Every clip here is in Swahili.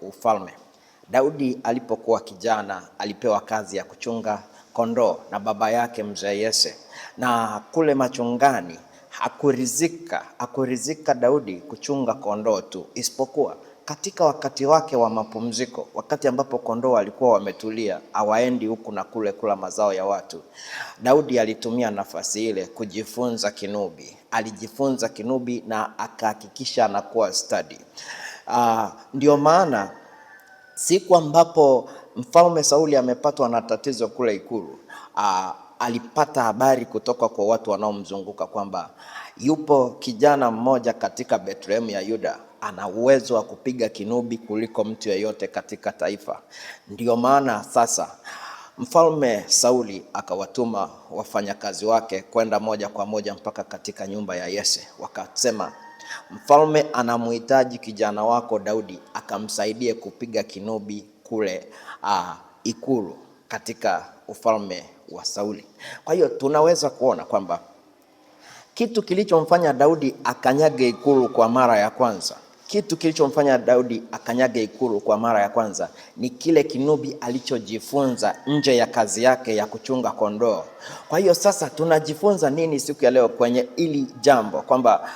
ufalme. Daudi alipokuwa kijana alipewa kazi ya kuchunga kondoo na baba yake mzee Yese, na kule machungani hakurizika Daudi kuchunga kondoo tu, isipokuwa katika wakati wake wa mapumziko, wakati ambapo kondoo walikuwa wametulia, hawaendi huku na kule kula mazao ya watu, Daudi alitumia nafasi ile kujifunza kinubi. Alijifunza kinubi na akahakikisha anakuwa study. Ndio maana siku ambapo mfalme Sauli amepatwa na tatizo kule ikulu, alipata habari kutoka kwa watu wanaomzunguka kwamba yupo kijana mmoja katika Bethlehem ya Yuda ana uwezo wa kupiga kinubi kuliko mtu yeyote katika taifa. Ndio maana sasa Mfalme Sauli akawatuma wafanyakazi wake kwenda moja kwa moja mpaka katika nyumba ya Yese. Wakasema, mfalme anamhitaji kijana wako Daudi akamsaidie kupiga kinubi kule ikulu katika ufalme wa Sauli. Kwa hiyo tunaweza kuona kwamba kitu kilichomfanya Daudi akanyage ikulu kwa mara ya kwanza, ni kile kinubi alichojifunza nje ya kazi yake ya kuchunga kondoo. Kwa hiyo sasa tunajifunza nini siku ya leo kwenye ili jambo? Kwamba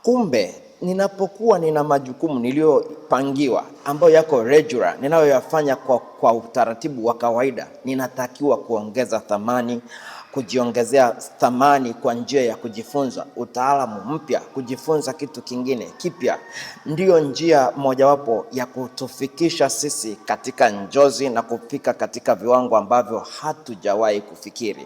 kumbe ninapokuwa nina majukumu niliyopangiwa ambayo yako regular, ninayoyafanya kwa utaratibu wa kawaida, ninatakiwa kuongeza thamani, kujiongezea thamani kwa njia ya kujifunza utaalamu mpya, kujifunza kitu kingine kipya. Ndiyo njia mojawapo ya kutufikisha sisi katika njozi na kufika katika viwango ambavyo hatujawahi kufikiri.